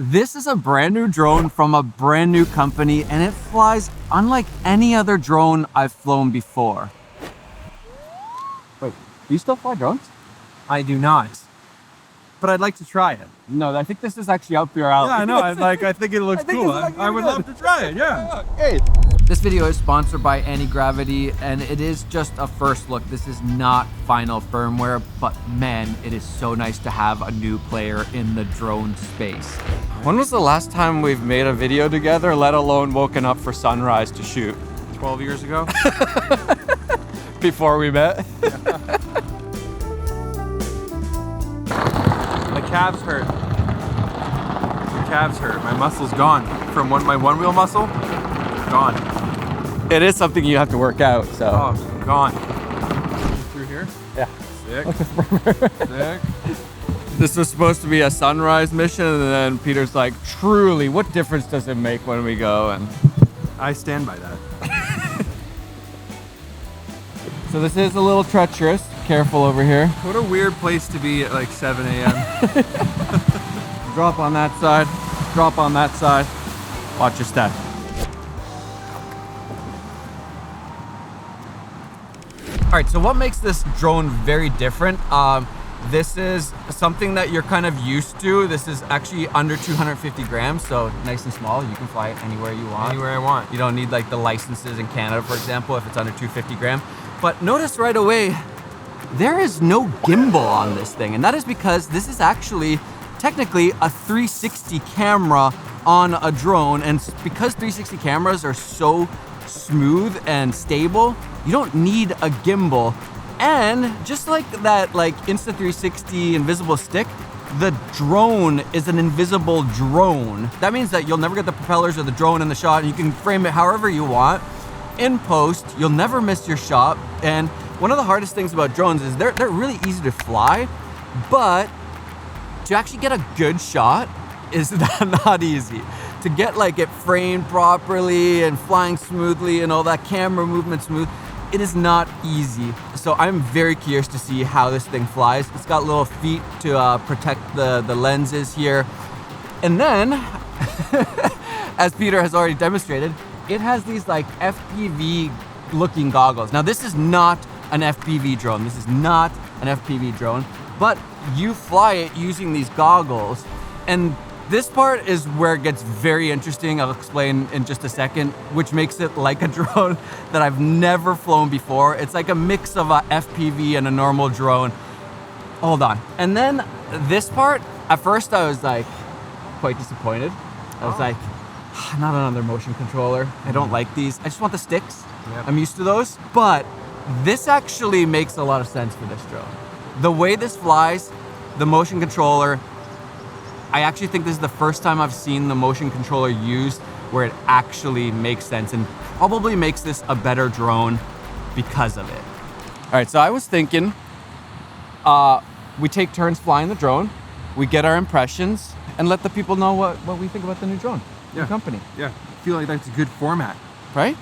This is a brand new drone from a brand new company, and it flies unlike any other drone I've flown before. Wait, do you still fly drones? I do not, but I'd like to try it. No, I think this is actually up your alley. Yeah, I know. I think it looks cool. I would love to try it. Yeah. Hey. This video is sponsored by Antigravity, and it is just a first look. This is not final firmware, but man, it is so nice to have a new player in the drone space. When was the last time we've made a video together, let alone woken up for sunrise to shoot? 12 years ago. Before we met? My calves hurt. My calves hurt. My muscle's gone. From my one wheel muscle, gone. It is something you have to work out, so. Oh, gone. Through here? Yeah. Sick. Sick. This was supposed to be a sunrise mission, and then Peter's like, truly, what difference does it make when we go? And I stand by that. so this is a little treacherous. Careful over here. What a weird place to be at like 7 a.m. Drop on that side. Drop on that side. Watch your step. All right, so what makes this drone very different? This is something that you're kind of used to. This is actually under 250 grams, so nice and small. You can fly it anywhere you want. Anywhere I want. You don't need like the licenses in Canada, for example, if it's under 250 grams. But notice right away, there is no gimbal on this thing, and that is because this is actually technically a 360 camera on a drone, and because 360 cameras are so smooth and stable, you don't need a gimbal. And just like that Insta360 invisible stick, the drone is an invisible drone. That means that you'll never get the propellers or the drone in the shot, and you can frame it however you want. In post, you'll never miss your shot. And one of the hardest things about drones is they're really easy to fly, but to actually get a good shot is not easy. To get it framed properly and flying smoothly and all that camera movement smooth, it is not easy. So I'm very curious to see how this thing flies. It's got little feet to protect the lenses here. And then, as Peter has already demonstrated, it has these FPV looking goggles. Now this is not an FPV drone. This is not an FPV drone, but you fly it using these goggles. And this part is where it gets very interesting. I'll explain in just a second, which makes it like a drone that I've never flown before. It's like a mix of a FPV and a normal drone. Hold on. And then this part, at first I was quite disappointed. I was like, not another motion controller. I don't like these. I just want the sticks. Yep. I'm used to those. But this actually makes a lot of sense for this drone. The way this flies, the motion controller, I actually think this is the first time I've seen the motion controller used where it actually makes sense and probably makes this a better drone because of it. All right, so I was thinking, we take turns flying the drone, we get our impressions, and let the people know what we think about the new drone, the company. Yeah, I feel like that's a good format. Right?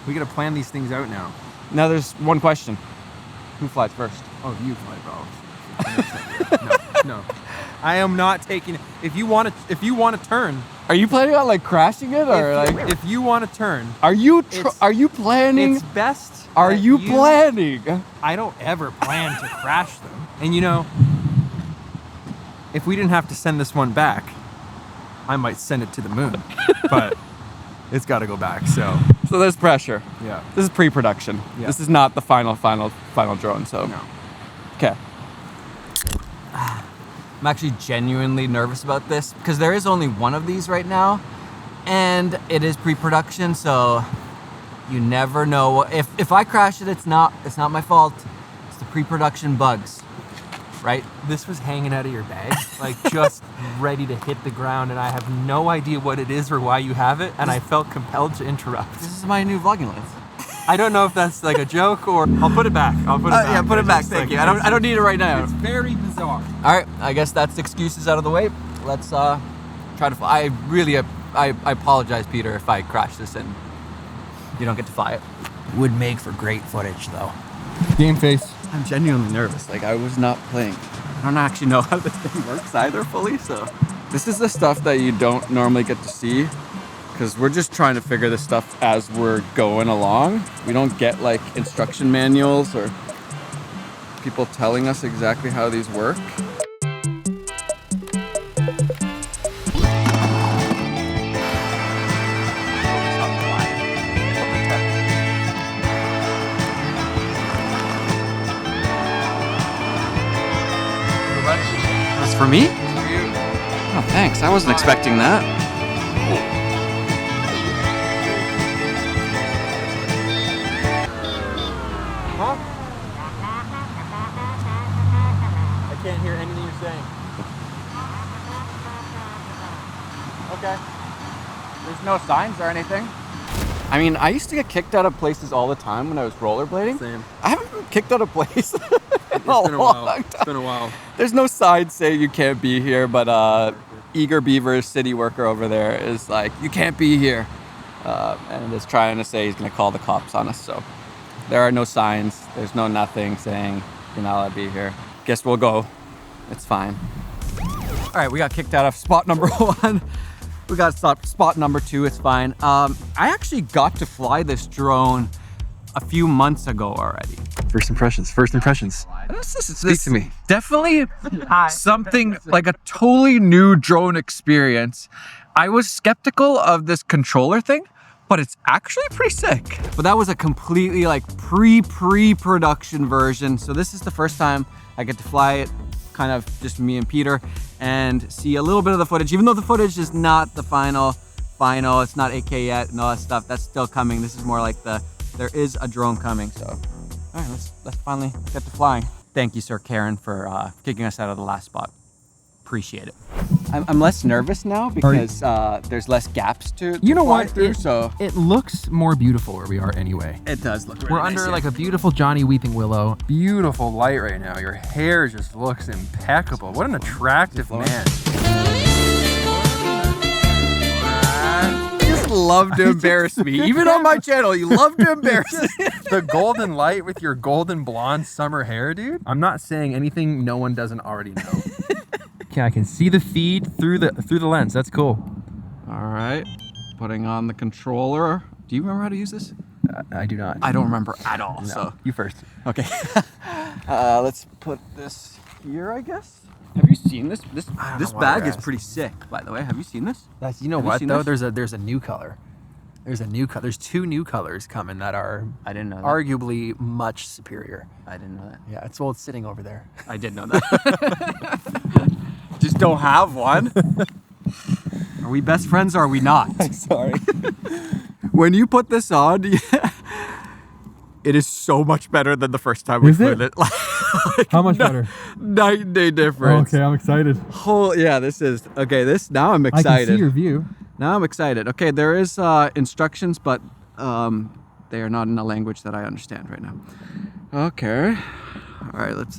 We gotta plan these things out now. Now there's one question. Who flies first? Oh, you fly, bro. No. I am not taking it. If you want to turn. Are you planning on crashing it, or if you want to turn? Are you planning? It's best. Are you planning? I don't ever plan to crash them. And if we didn't have to send this one back, I might send it to the moon. But it's got to go back. So there's pressure. Yeah. This is pre-production. Yeah. This is not the final drone. So. No. Okay. I'm actually genuinely nervous about this because there is only one of these right now, and it is pre-production, so you never know. If I crash it, it's not my fault. It's the pre-production bugs, right? This was hanging out of your bag, just ready to hit the ground, and I have no idea what it is or why you have it, and I felt compelled to interrupt. This is my new vlogging lens. I don't know if that's a joke or I'll put it back. Yeah, put it back. Thank you. I don't need it right now. It's very bizarre. All right, I guess that's excuses out of the way. Let's try to fly. I apologize, Peter, if I crash this and you don't get to fly it. Would make for great footage, though. Game face. I'm genuinely nervous. I was not playing. I don't actually know how this thing works either fully, so. This is the stuff that you don't normally get to see because we're just trying to figure this stuff as we're going along. We don't get like instruction manuals or people telling us exactly how these work. That's for me? Oh, thanks. I wasn't expecting that. Huh? I can't hear anything you're saying. Okay. There's no signs or anything. I mean, I used to get kicked out of places all the time when I was rollerblading. Same. I haven't been kicked out of place. It's been a while. It's been a while. There's no sign saying you can't be here, but Eager Beaver's city worker over there is like, you can't be here. And is trying to say he's gonna call the cops on us. So there are no signs. There's no nothing saying you're not allowed to be here. Guess we'll go. It's fine. All right, we got kicked out of spot number 1. We got spot number 2, it's fine. I actually got to fly this drone a few months ago already. First impressions. Speak to me. Definitely something like a totally new drone experience. I was skeptical of this controller thing, but it's actually pretty sick. But that was a completely like pre-production version. So this is the first time I get to fly it, kind of just me and Peter, and see a little bit of the footage, even though the footage is not the final, it's not 8K yet and all that stuff. That's still coming. This is more like there is a drone coming. So, all right, let's finally get to flying. Thank you, Sir Karen, for kicking us out of the last spot. Appreciate it. I'm less nervous now because there's less gaps to You know fly what? through, so It looks more beautiful where we are anyway. it does look really We're nice under here. like a beautiful Johnny Weeping Willow. Beautiful light right now. Your hair just looks impeccable. What an attractive man. You just love to embarrass me. Even on my channel, you love to embarrass me. The golden light with your golden blonde summer hair, dude. I'm not saying anything no one doesn't already know. Okay, I can see the feed through the lens. That's cool. All right, putting on the controller. Do you remember how to use this? I do not. I don't remember at all, No, so. you first. Okay. Let's put this here, I guess. Have you seen this? This know why bag you're is pretty sick, by the way. Have you seen this? That's, you know Have you what seen though? this? There's a new color. There's 2 new colors coming that are I didn't know that. arguably much superior. I didn't know that. Yeah, it's sitting over there. I did know that. Just don't have one. Are we best friends or are we not? Sorry. When you put this on, it is so much better than the first time we Is flew it? it. How much better? Night and day difference. Okay, I'm excited. Yeah, this is okay. Now I'm I excited. can see your view. Now I'm excited. Okay, there is instructions, but they are not in a language that I understand right now. Okay. All right, let's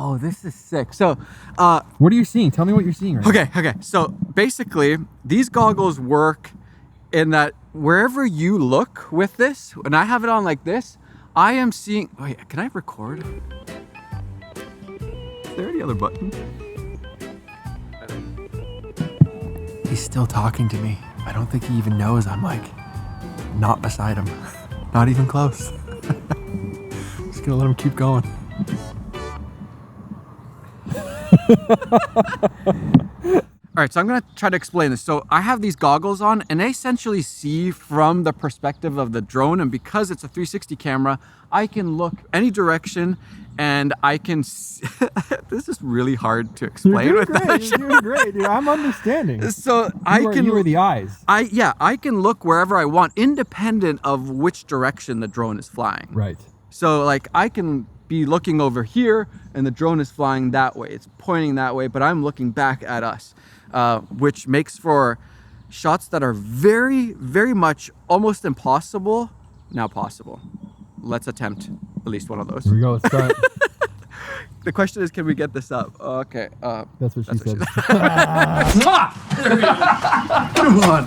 oh, this is sick. So, What are you seeing? Tell me what you're seeing right now. okay. So basically, these goggles work in that wherever you look with this, and I have it on like this, I am seeing. Wait, can I record? Is there any other button? He's still talking to me. I don't think he even knows I'm like not beside him. Not even close. Just gonna let him keep going. All right, so I'm gonna try to explain this. So I have these goggles on and they essentially see from the perspective of the drone, and because it's a 360 camera, I can look any direction and I can see. This is really hard to explain You're with doing that. great. You're doing great, dude. I'm understanding. So You are the eyes. I can look wherever I want, independent of which direction the drone is flying. Right. So like I can be looking over here and the drone is flying that way. It's pointing that way, but I'm looking back at us, which makes for shots that are very, very much almost impossible, now possible. Let's attempt at least one of those. Here we go. Let's start. The question is, can we get this up? Okay. That's what she said. Come on.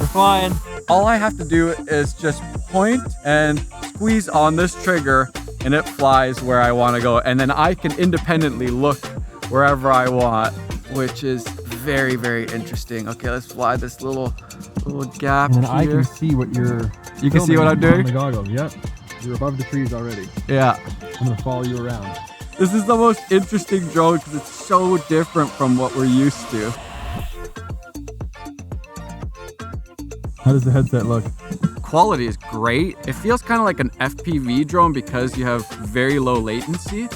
We're flying. All I have to do is just point and squeeze on this trigger and it flies where I want to go. And then I can independently look wherever I want, which is very, very interesting. Okay, let's fly this little gap And then here. I can see what you're. You can see what I'm doing? On the goggles. Yep. You're above the trees already. Yeah. I'm gonna follow you around. This is the most interesting drone because it's so different from what we're used to. How does the headset look? Quality is great. It feels kind of like an FPV drone because you have very low latency.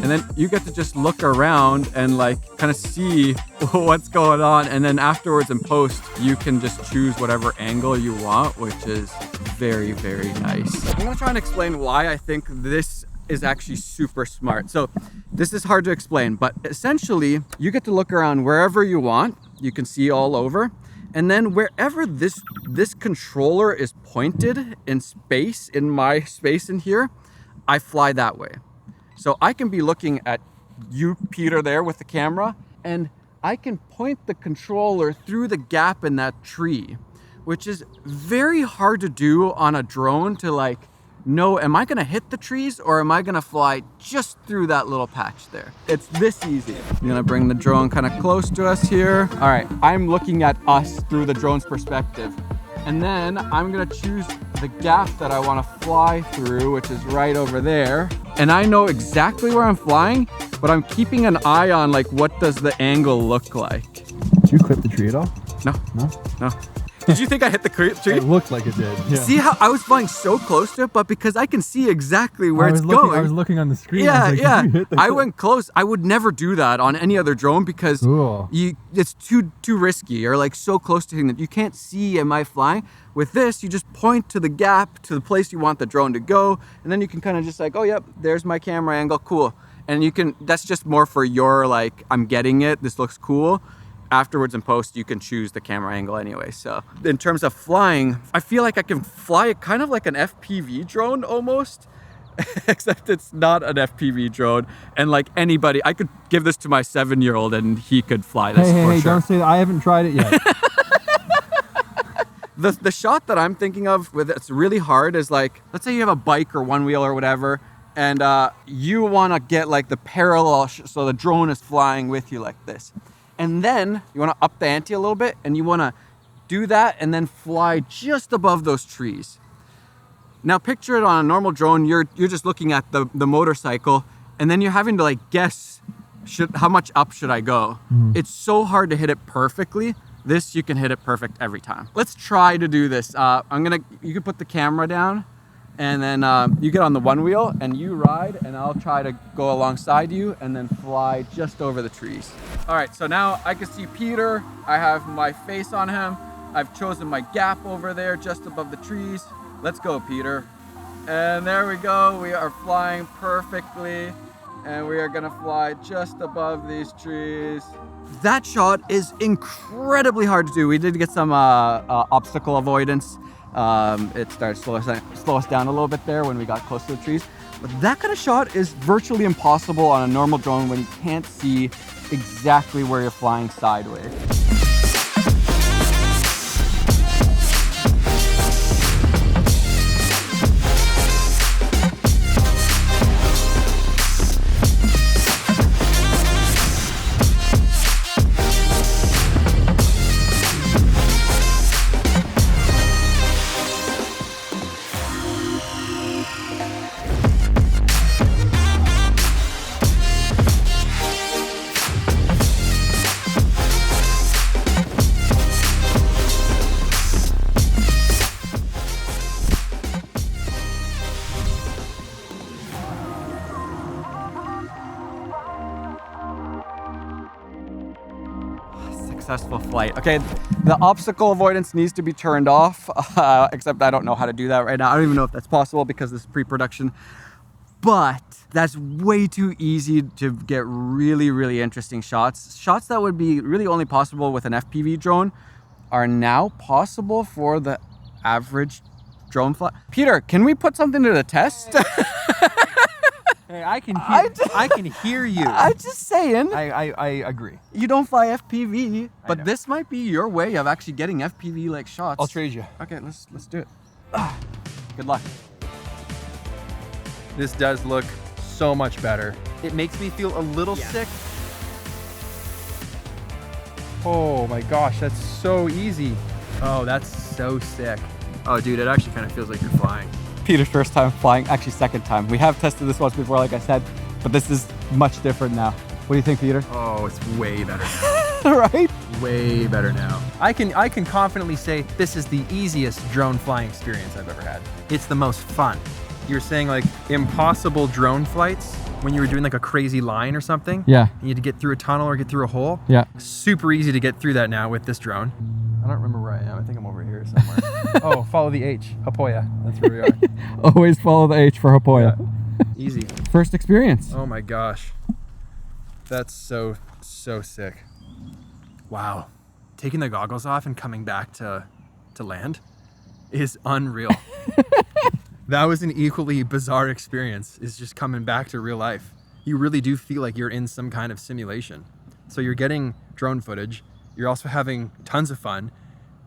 And then you get to just look around and like kind of see what's going on. And then afterwards in post, you can just choose whatever angle you want, which is very, very nice. I'm gonna try and explain why I think this is actually super smart. So this is hard to explain, but essentially you get to look around wherever you want. You can see all over. And then wherever this controller is pointed in space, in my space in here, I fly that way. So I can be looking at you, Peter, there with the camera, and I can point the controller through the gap in that tree, which is very hard to do on a drone to like know, am I gonna hit the trees or am I gonna fly just through that little patch there? It's this easy. I'm gonna bring the drone kind of close to us here. All right, I'm looking at us through the drone's perspective. And then I'm gonna choose the gap that I wanna fly through, which is right over there. And I know exactly where I'm flying, but I'm keeping an eye on like, what does the angle look like? Did you clip the tree at all? No, No? no. Did you think I hit the tree? It looked like it did. Yeah. See how I was flying so close to it, but because I can see exactly where it's going. I was looking on the screen. Yeah, I was like, yeah. "Did you hit the I clip?" went close. I would never do that on any other drone because Cool. it's too risky. You're like so close to hitting that you can't see, am I flying? With this, you just point to the gap, to the place you want the drone to go, and then you can kind of just like, oh yep, there's my camera angle, cool. And you can, that's just more for your like, I'm getting it, this looks cool. Afterwards in post, you can choose the camera angle anyway. So in terms of flying, I feel like I can fly it kind of like an FPV drone almost, except it's not an FPV drone. And like anybody, I could give this to my 7-year-old and he could fly this for Hey, sure. don't say that. I haven't tried it yet. The shot that I'm thinking of with it's really hard is like, let's say you have a bike or one wheel or whatever, and you want to get like the parallel, so the drone is flying with you like this. And then you want to up the ante a little bit and you want to do that and then fly just above those trees. Now picture it on a normal drone, you're just looking at the motorcycle and then you're having to like guess how much up should I go? It's so hard to hit it perfectly. This, you can hit it perfect every time. Let's try to do this. You can put the camera down and then you get on the one wheel and you ride and I'll try to go alongside you and then fly just over the trees. All right, so now I can see Peter. I have my face on him. I've chosen my gap over there just above the trees. Let's go, Peter. And there we go. We are flying perfectly and we are gonna fly just above these trees. That shot is incredibly hard to do. We did get some obstacle avoidance. It started to slow us down a little bit there when we got close to the trees. But that kind of shot is virtually impossible on a normal drone when you can't see exactly where you're flying sideways. Successful flight. Okay, the obstacle avoidance needs to be turned off, except I don't know how to do that right now. I don't even know if that's possible because this is pre-production, but that's way too easy to get really, really interesting shots. Shots that would be really only possible with an FPV drone are now possible for the average drone flight. Peter, can we put something to the test? Hey, I can hear you. I'm just saying. I agree. You don't fly FPV, but know. this might be your way of actually getting FPV like shots. I'll trade you. Okay, let's do it. Good luck. This does look so much better. It makes me feel a little sick. Oh my gosh, that's so easy. Oh, that's so sick. Oh dude, it actually kind of feels like you're flying. Peter's first time flying, actually second time. We have tested this once before, like I said, but this is much different now. What do you think, Peter? Oh, it's way better now. Right? Way better now. I can confidently say this is the easiest drone flying experience I've ever had. It's the most fun. You were saying like impossible drone flights when you were doing like a crazy line or something. Yeah. And you had to get through a tunnel or get through a hole. Yeah. Super easy to get through that now with this drone. I don't remember where I am. I think I'm over here somewhere. Oh, follow the H. Haapoja. That's where we are. Always follow the H for Haapoja. Easy. First experience. Oh my gosh. That's so sick. Wow. Taking the goggles off and coming back to land is unreal. That was an equally bizarre experience, is just coming back to real life. You really do feel like you're in some kind of simulation. So you're getting drone footage, you're also having tons of fun,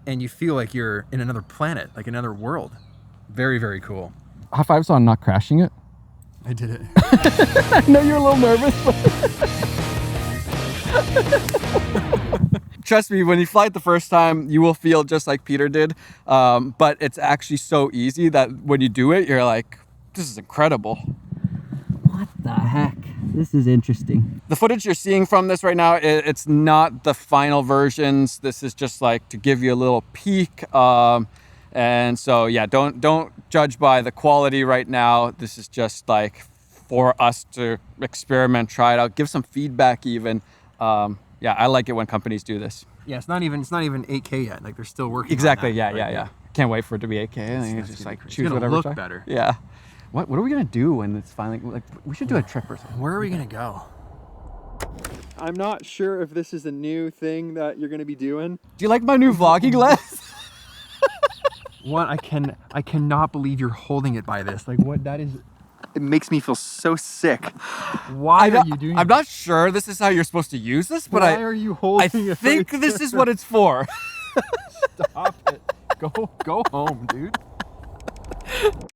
and you feel like you're in another planet, like another world. Very, very cool. High fives on not crashing it. I did it. I know you're a little nervous, but trust me, when you fly it the first time, you will feel just like Peter did. But it's actually so easy that when you do it, you're like, this is incredible. What the heck? This is interesting. The footage you're seeing from this right now, it's not the final versions. This is just like to give you a little peek. And so yeah, don't judge by the quality right now. This is just like for us to experiment, try it out, give some feedback even. Yeah, I like it when companies do this. Yeah, it's not even 8K yet. Like they're still working. Exactly. On that, yeah. Can't wait for it to be 8K. And It's just gonna like be great. choose It's gonna whatever. look better. Yeah. What are we gonna do when it's finally like? We should do a trip or something. Where are we gonna go? I'm not sure if this is a new thing that you're gonna be doing. Do you like my new vlogging lens? One, I cannot believe you're holding it by this. Like what that is. It makes me feel so sick. Why are you doing I'm not sure this is how you're supposed to use this, but Why are you holding I it? think this is what it's for. Stop it. Go home, dude.